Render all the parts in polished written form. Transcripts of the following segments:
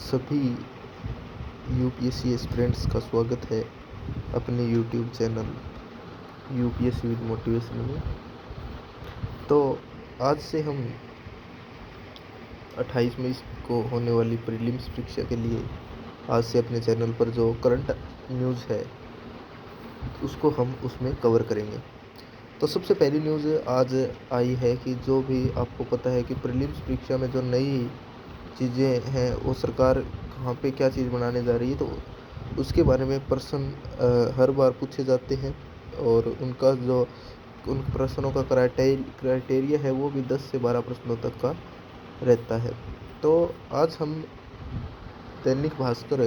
सभी UPSC aspirants का स्वागत है अपने YouTube channel UPSC with motivation में। तो आज से हम 28 मई को होने वाली प्रीलिम्स परीक्षा के लिए आज से अपने चैनल पर जो करंट न्यूज़ है उसको हम उसमें कवर करेंगे। तो सबसे पहली न्यूज़ आज आई है कि जो भी आपको पता है कि प्रीलिम्स परीक्षा में जो नई चीज़ें हैं वो सरकार कहाँ पे क्या चीज़ बनाने जा रही है, तो उसके बारे में प्रश्न हर बार पूछे जाते हैं और उनका जो उन प्रश्नों का क्राइटेरिया है वो भी 10 से 12 प्रश्नों तक का रहता है। तो आज हम दैनिक भास्कर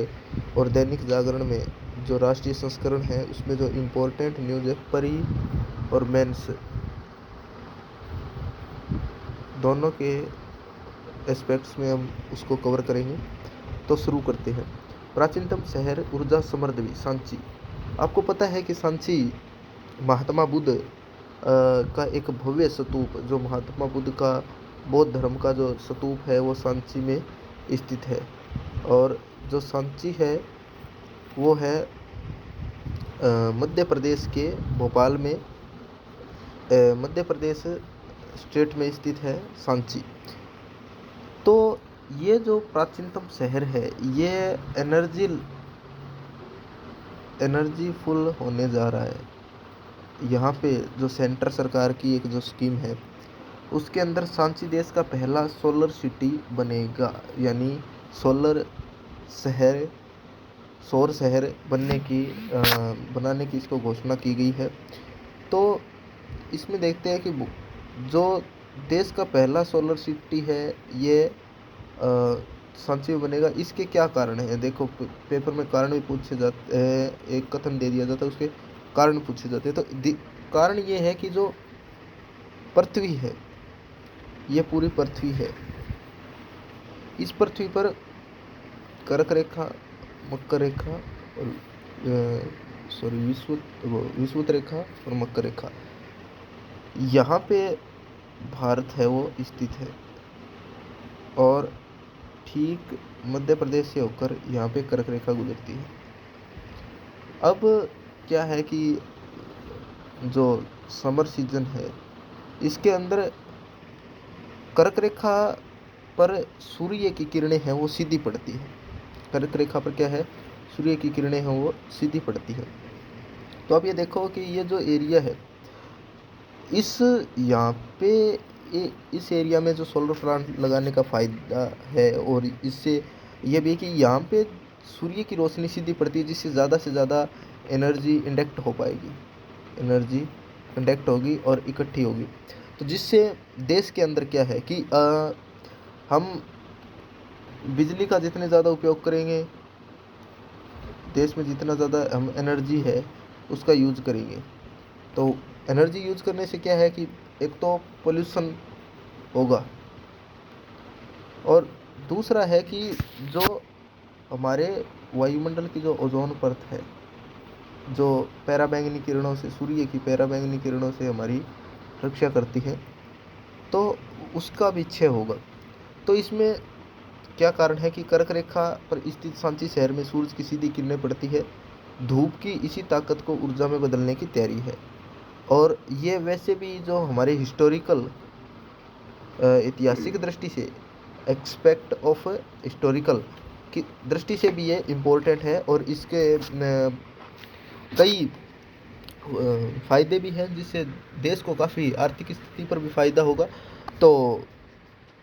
और दैनिक जागरण में जो राष्ट्रीय संस्करण है उसमें जो इम्पोर्टेंट न्यूज़ है प्री और मेंस दोनों के एस्पेक्ट्स में हम उसको कवर करेंगे। तो शुरू करते हैं। प्राचीनतम शहर ऊर्जा समृद्धि सांची। आपको पता है कि सांची महात्मा बुद्ध का एक भव्य स्तूप, जो महात्मा बुद्ध का बौद्ध धर्म का जो स्तूप है वो सांची में स्थित है। और जो सांची है वो है मध्य प्रदेश के भोपाल में, मध्य प्रदेश स्टेट में स्थित है सांची। तो ये जो प्राचीनतम शहर है ये एनर्जीफुल होने जा रहा है। यहाँ पे जो सेंटर सरकार की एक जो स्कीम है उसके अंदर सांची देश का पहला सोलर सिटी बनेगा, यानी सौर शहर बनाने की इसको घोषणा की गई है। तो इसमें देखते हैं कि जो देश का पहला सोलर सिटी है ये सांची में बनेगा। इसके क्या कारण है, देखो पेपर में कारण भी पूछे जाते हैं, एक कथन दे दिया जाता है उसके कारण पूछे जाते हैं। तो कारण ये है कि जो पृथ्वी है ये पूरी पृथ्वी है, इस पृथ्वी पर कर्क रेखा, मकर रेखा और विषुवत रेखा और मकर रेखा, यहाँ पे भारत है वो स्थित है और ठीक मध्य प्रदेश से होकर यहाँ पे कर्क रेखा गुजरती है। अब क्या है कि जो समर सीजन है इसके अंदर कर्क रेखा पर सूर्य की किरणें हैं वो सीधी पड़ती है। कर्क रेखा पर क्या है, सूर्य की किरणें हैं वो सीधी पड़ती है। तो अब ये देखो कि ये जो एरिया है यहाँ पे इस एरिया में जो सोलर प्लांट लगाने का फ़ायदा है और इससे ये भी कि यहाँ पे सूर्य की रोशनी सीधी पड़ती है जिससे ज़्यादा से ज़्यादा एनर्जी इंडक्ट हो पाएगी, एनर्जी इंडक्ट होगी और इकट्ठी होगी। तो जिससे देश के अंदर क्या है कि हम बिजली का जितने ज़्यादा उपयोग करेंगे, देश में जितना ज़्यादा हम एनर्जी है उसका यूज़ करेंगे, तो एनर्जी यूज़ करने से क्या है कि एक तो पोल्यूशन होगा और दूसरा है कि जो हमारे वायुमंडल की जो ओजोन परत है जो पराबैंगनी किरणों से, सूर्य की पराबैंगनी किरणों से हमारी रक्षा करती है, तो उसका भी क्षय होगा। तो इसमें क्या कारण है कि कर्क रेखा पर स्थित सांची शहर में सूरज की सीधी किरणें पड़ती है, धूप की इसी ताकत को ऊर्जा में बदलने की तैयारी है। और ये वैसे भी जो हमारे हिस्टोरिकल ऐतिहासिक दृष्टि से, एक्सपेक्ट ऑफ हिस्टोरिकल की दृष्टि से भी ये इम्पोर्टेंट है और इसके कई फ़ायदे भी हैं जिससे देश को काफ़ी आर्थिक स्थिति पर भी फ़ायदा होगा। तो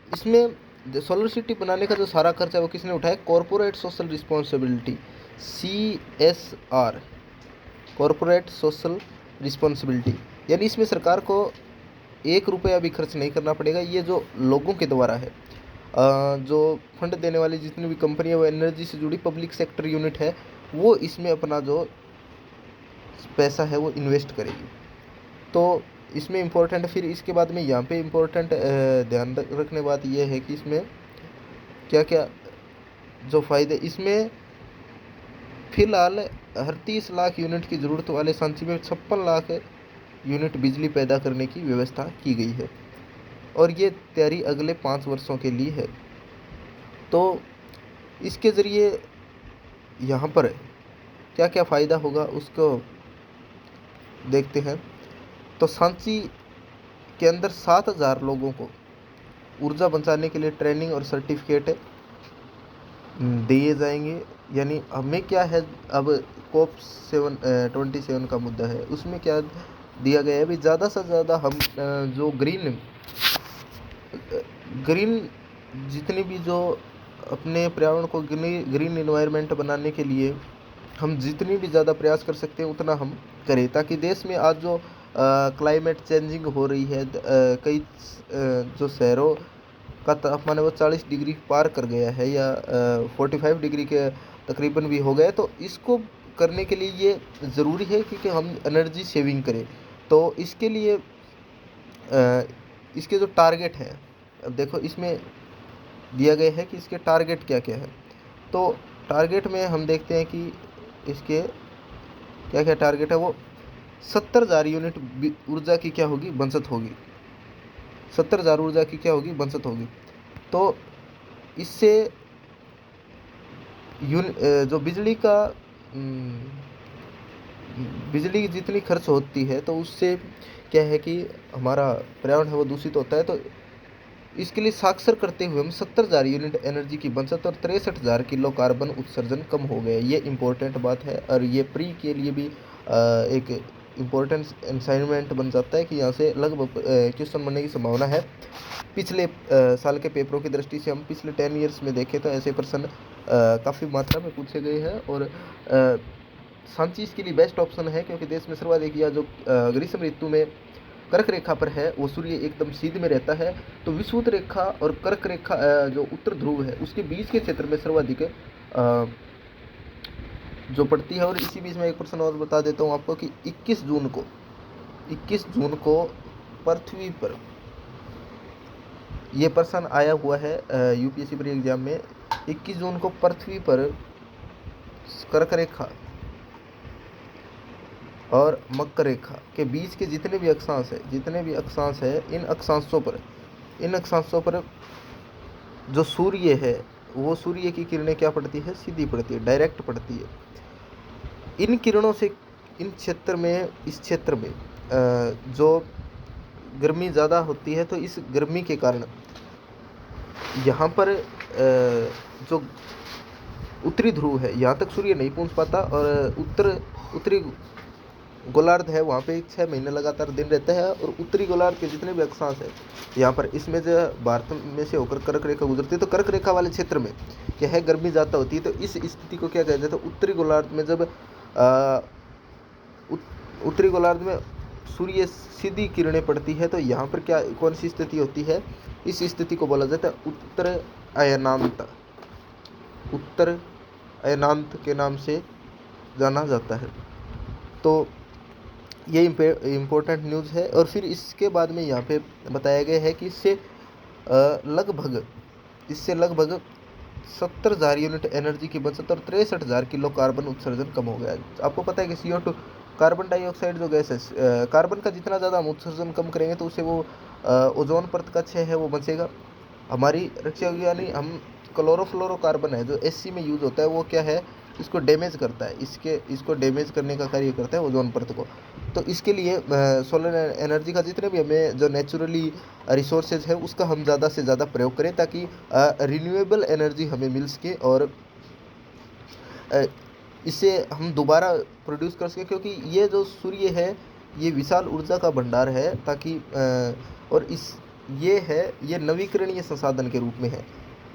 इसमें जो सोलर सिटी बनाने का जो सारा खर्चा वो किसने उठाया, corporate social responsibility, CSR, corporate social responsibility, यानी इसमें सरकार को 1 रुपया भी खर्च नहीं करना पड़ेगा। ये जो लोगों के द्वारा है, जो फंड देने वाली जितनी भी कंपनियां वो एनर्जी से जुड़ी पब्लिक सेक्टर यूनिट है वो इसमें अपना जो पैसा है वो इन्वेस्ट करेगी। तो इसमें इम्पोर्टेंट, फिर इसके बाद में यहाँ पे इम्पोर्टेंट ध्यान रखने बात यह है कि इसमें क्या क्या जो फ़ायदे, इसमें फ़िलहाल हर 30 लाख यूनिट की ज़रूरत वाले सांची में 56 लाख यूनिट बिजली पैदा करने की व्यवस्था की गई है और ये तैयारी अगले 5 वर्षों के लिए है। तो इसके ज़रिए यहाँ पर क्या क्या फ़ायदा होगा उसको देखते हैं। तो सांची के अंदर 7,000 लोगों को ऊर्जा बचाने के लिए ट्रेनिंग और सर्टिफिकेट दिए जाएंगे। यानी हमें क्या है, अब COP 27 का मुद्दा है, उसमें क्या दिया गया है भी, ज़्यादा से ज़्यादा हम जो ग्रीन जितनी भी जो अपने पर्यावरण को ग्रीन इन्वायरमेंट बनाने के लिए हम जितनी भी ज़्यादा प्रयास कर सकते हैं उतना हम करें, ताकि देश में आज जो क्लाइमेट चेंजिंग हो रही है, कई जो शहरों का तापमान है वो 40 डिग्री पार कर गया है, या 45 डिग्री के तकरीबन भी हो गया। तो इसको करने के लिए ये ज़रूरी है कि हम एनर्जी सेविंग करें। तो इसके लिए इसके जो टारगेट हैं, अब देखो इसमें दिया गया है कि इसके टारगेट क्या क्या है। तो टारगेट में हम देखते हैं कि इसके क्या क्या टारगेट है। वो 70,000 यूनिट ऊर्जा की क्या होगी, बचत होगी। 70,000 ऊर्जा की क्या होगी, बचत होगी। तो इससे जो बिजली जितनी खर्च होती है तो उससे क्या है कि हमारा पर्यावरण है वो दूषित होता है। तो इसके लिए साक्षर करते हुए हम 70,000 यूनिट एनर्जी की बचत और 63,000 किलो कार्बन उत्सर्जन कम हो गया। ये इम्पोर्टेंट बात है, और ये प्री के लिए भी एक इम्पोर्टेंट असाइनमेंट बन जाता है कि यहाँ से लगभग क्वेश्चन बनने की संभावना है। पिछले साल के पेपरों की दृष्टि से हम पिछले 10 ईयर्स में देखें तो ऐसे प्रश्न काफ़ी मात्रा में पूछे गए हैं, और सांची इसके लिए बेस्ट ऑप्शन है, क्योंकि देश में सर्वाधिक या जो ग्रीष्म ऋतु में कर्क रेखा पर है वो सूर्य एकदम सीधे में रहता है। तो विषुवत रेखा और कर्क रेखा जो उत्तर ध्रुव है उसके बीच के क्षेत्र में सर्वाधिक जो पड़ती है। और इसी बीच में एक प्रश्न और बता देता हूँ आपको कि 21 जून को पृथ्वी पर ये प्रश्न आया हुआ है यूपीएससी प्री एग्जाम में। 21 जून को पृथ्वी पर कर्क रेखा और मकर रेखा के बीच के जितने भी अक्षांश है, इन अक्षांशों पर जो सूर्य है वो सूर्य की किरणें क्या पड़ती है, सीधी पड़ती है, डायरेक्ट पड़ती है। इन किरणों से इस क्षेत्र में जो गर्मी ज़्यादा होती है, तो इस गर्मी के कारण यहाँ पर जो उत्तरी ध्रुव है यहाँ तक सूर्य नहीं पहुँच पाता, और उत्तरी गोलार्ध है वहाँ पे 6 महीने लगातार दिन रहता है। और उत्तरी गोलार्ध के जितने भी अक्षांश है यहाँ पर, इसमें जो भारत में से होकर कर्क रेखा गुजरती है, तो कर्क रेखा वाले क्षेत्र में क्या है, गर्मी ज़्यादा होती है। तो इस स्थिति को क्या कहते हैं, तो उत्तरी गोलार्ध में जब उत्तरी गोलार्ध में सूर्य सीधी किरणें पड़ती है, तो यहाँ पर क्या कौन सी स्थिति होती है, इस स्थिति को बोला जाता है उत्तर अयनांत के नाम से जाना जाता है। तो ये इम्पोर्टेंट न्यूज़ है। और फिर इसके बाद में यहाँ पे बताया गया है कि इससे लगभग 70,000 यूनिट एनर्जी की बचत और 63,000 किलो कार्बन उत्सर्जन कम हो गया है। आपको पता है कि CO2 कार्बन डाइऑक्साइड जो गैस है, कार्बन का जितना ज़्यादा हम उत्सर्जन कम करेंगे तो उससे वो ओजोन परत का क्षय है वो बचेगा, हमारी रक्षा होगी। यानी हम क्लोरोफ्लोरोकार्बन है जो AC में यूज़ होता है वो क्या है, इसको डैमेज करता है, इसको डैमेज करने का कार्य करता है ओजोन परत को। तो इसके लिए सोलर एनर्जी का जितने भी हमें जो नेचुरली रिसोर्सेज है उसका हम ज़्यादा से ज़्यादा प्रयोग करें, ताकि रिन्यूएबल एनर्जी हमें मिल सके और इसे हम दोबारा प्रोड्यूस कर सकें। क्योंकि ये जो सूर्य है ये विशाल ऊर्जा का भंडार है, ताकि और ये नवीकरणीय संसाधन के रूप में है।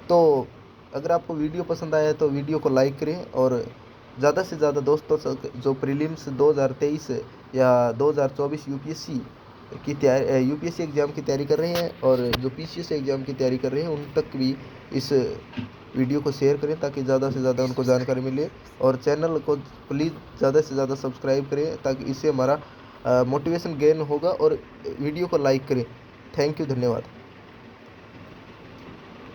तो अगर आपको वीडियो पसंद आया है तो वीडियो को लाइक करें, और ज़्यादा से ज़्यादा दोस्तों जो प्रीलिम्स 2023 या 2024 यूपीएससी एग्ज़ाम की तैयारी कर रहे हैं और जो PCS एग्ज़ाम की तैयारी कर रहे हैं उन तक भी इस वीडियो को शेयर करें, ताकि ज़्यादा से ज़्यादा उनको जानकारी मिले। और चैनल को प्लीज़ ज़्यादा से ज़्यादा सब्सक्राइब करें, ताकि इससे हमारा मोटिवेशन गेन होगा। और वीडियो को लाइक करें। थैंक यू, धन्यवाद।